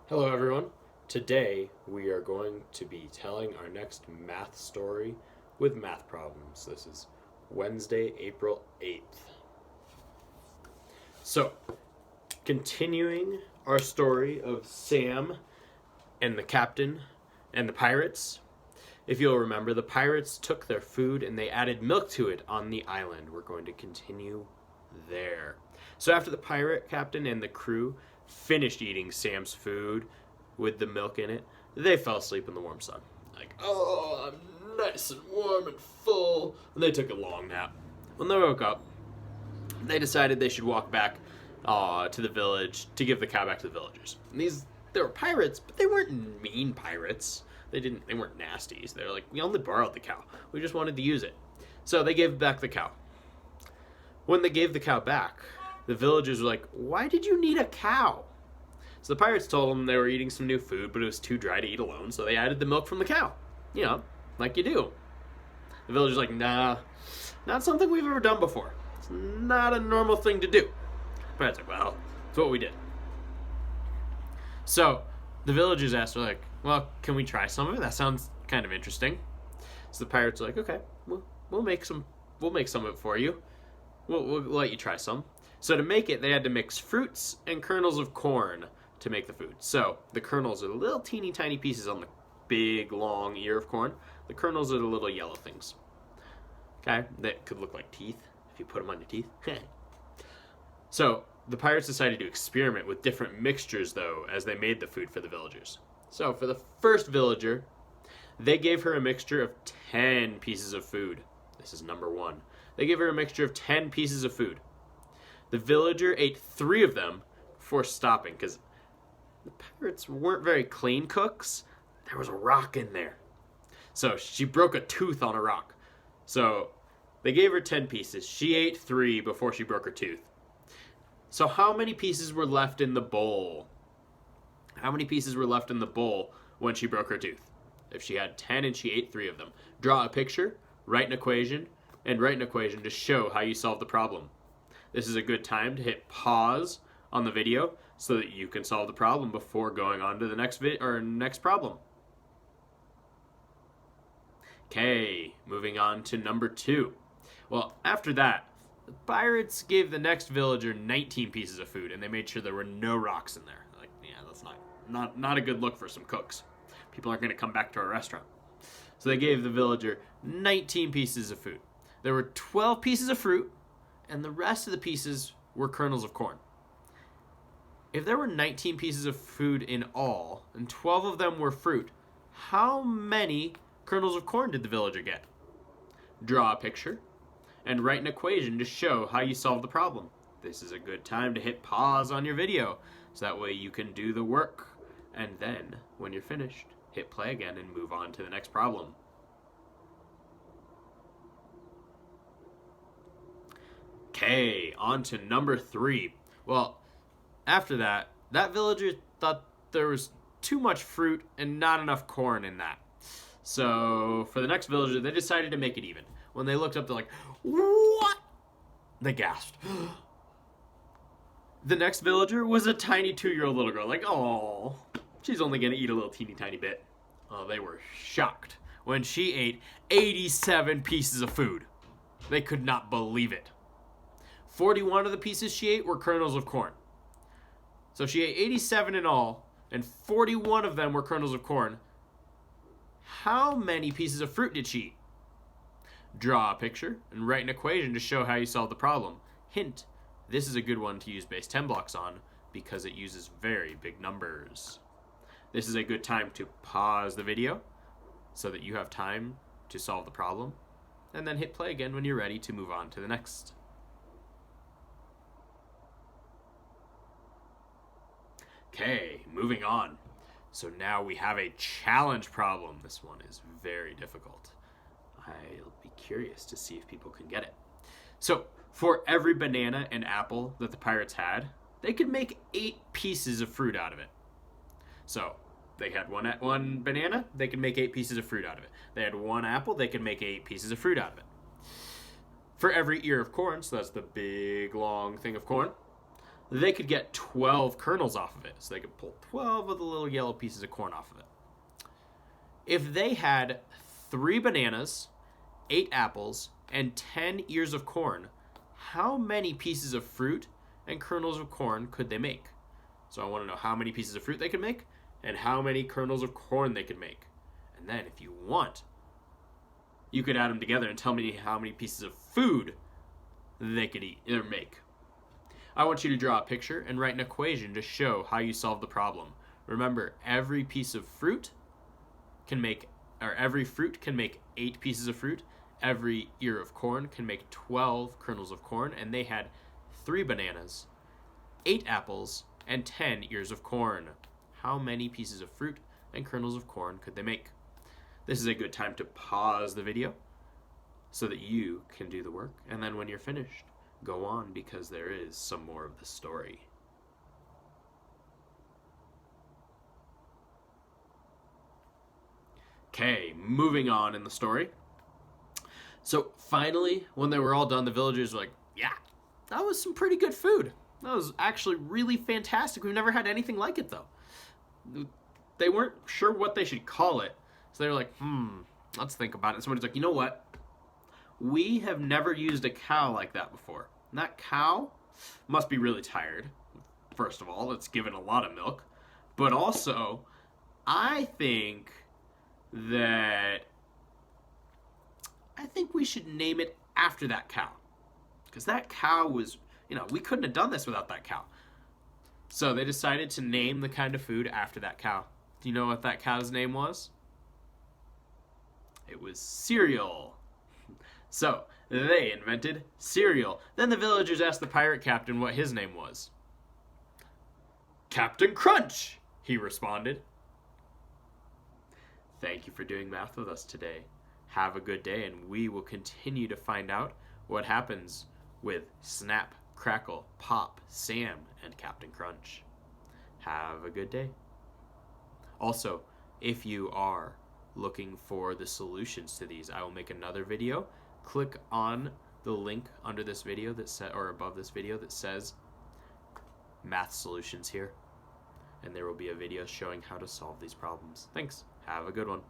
Hello, everyone. Today we are going to be telling our next math story with math problems. This is Wednesday, April 8th. So, continuing our story of Sam and the captain and the pirates. If you'll remember, the pirates took their food and they added milk to it on the island. We're going to continue there. So, after the pirate captain and the crew finished eating Sam's food with the milk in it, they fell asleep in the warm sun. Like, oh, I'm nice and warm and full. And they took a long nap. When they woke up, they decided they should walk back to the village to give the cow back to the villagers. And they were pirates, but they weren't mean pirates. They weren't nasties. They're like, we only borrowed the cow. We just wanted to use it. So they gave back the cow. When they gave the cow back, the villagers were like, why did you need a cow? So the pirates told them they were eating some new food, but it was too dry to eat alone, so they added the milk from the cow. You know, like you do. The villagers were like, nah, not something we've ever done before. It's not a normal thing to do. The pirates like, well, it's what we did. So the villagers asked, they're like, well, can we try some of it? That sounds kind of interesting. So the pirates are like, okay, we'll make some of it for you. We'll let you try some. So to make it, they had to mix fruits and kernels of corn to make the food. So the kernels are little teeny tiny pieces on the big long ear of corn. The kernels are the little yellow things. Okay, that could look like teeth if you put them on your teeth. So the pirates decided to experiment with different mixtures though as they made the food for the villagers. So for the first villager, they gave her a mixture of 10 pieces of food. This is number 1. They gave her a mixture of 10 pieces of food. The villager ate 3 of them before stopping because the pirates weren't very clean cooks. There was a rock in there. So she broke a tooth on a rock. So they gave her 10 pieces. She ate 3 before she broke her tooth. So how many pieces were left in the bowl? How many pieces were left in the bowl when she broke her tooth? If she had 10 and she ate 3 of them. Draw a picture, write an equation, and write an equation to show how you solve the problem. This is a good time to hit pause on the video so that you can solve the problem before going on to the next problem. Okay, moving on to number 2. Well, after that, the pirates gave the next villager 19 pieces of food, and they made sure there were no rocks in there. Like, yeah, that's not a good look for some cooks. People aren't going to come back to our restaurant. So they gave the villager 19 pieces of food. There were 12 pieces of fruit, and the rest of the pieces were kernels of corn. If there were 19 pieces of food in all, and 12 of them were fruit, how many kernels of corn did the villager get? Draw a picture, and write an equation to show how you solve the problem. This is a good time to hit pause on your video, so that way you can do the work. And then, when you're finished, hit play again and move on to the next problem. Okay, on to number 3. Well, after that villager thought there was too much fruit and not enough corn in that. So, for the next villager, they decided to make it even. When they looked up, they're like, what? They gasped. The next villager was a tiny 2-year-old little girl. Like, oh, she's only going to eat a little teeny tiny bit. Oh, they were shocked when she ate 87 pieces of food. They could not believe it. 41 of the pieces she ate were kernels of corn. So she ate 87 in all, and 41 of them were kernels of corn. How many pieces of fruit did she eat? Draw a picture and write an equation to show how you solve the problem. Hint, this is a good one to use base 10 blocks on because it uses very big numbers. This is a good time to pause the video so that you have time to solve the problem, and then hit play again when you're ready to move on to the next. Okay, moving on. So now we have a challenge problem. This one is very difficult. I'll be curious to see if people can get it. So, for every banana and apple that the pirates had, they could make 8 pieces of fruit out of it. So, they had one banana, they could make 8 pieces of fruit out of it. They had one apple, they could make 8 pieces of fruit out of it. For every ear of corn, so that's the big long thing of corn, they could get 12 kernels off of it. So they could pull 12 of the little yellow pieces of corn off of it. If they had 3 bananas, 8 apples, and 10 ears of corn, how many pieces of fruit and kernels of corn could they make? So I want to know how many pieces of fruit they could make and how many kernels of corn they could make. And then if you want, you could add them together and tell me how many pieces of food they could eat or make. I want you to draw a picture and write an equation to show how you solve the problem. Remember, every piece of fruit can make, or every fruit can make 8 pieces of fruit. Every ear of corn can make 12 kernels of corn, and they had 3 bananas, 8 apples, and 10 ears of corn. How many pieces of fruit and kernels of corn could they make? This is a good time to pause the video so that you can do the work, and then when you're finished, go on, because there is some more of the story. Okay, moving on in the story. So finally, when they were all done, the villagers were like, yeah, that was some pretty good food. That was actually really fantastic. We've never had anything like it, though. They weren't sure what they should call it. So they were like, let's think about it. And somebody's like, you know what? We have never used a cow like that before. And that cow must be really tired. First of all, it's given a lot of milk. But also, I think we should name it after that cow. Because that cow was, we couldn't have done this without that cow. So they decided to name the kind of food after that cow. Do you know what that cow's name was? It was cereal. So they invented cereal. Then the villagers asked the pirate captain what his name was. Captain Crunch, he responded. Thank you for doing math with us today. Have a good day, and we will continue to find out what happens with Snap, Crackle, Pop, Sam, and Captain Crunch. Have a good day. Also, if you are looking for the solutions to these, I will make another video. Click on the link under this video or above this video that says math solutions here, and there will be a video showing how to solve these problems. Thanks. Have a good one.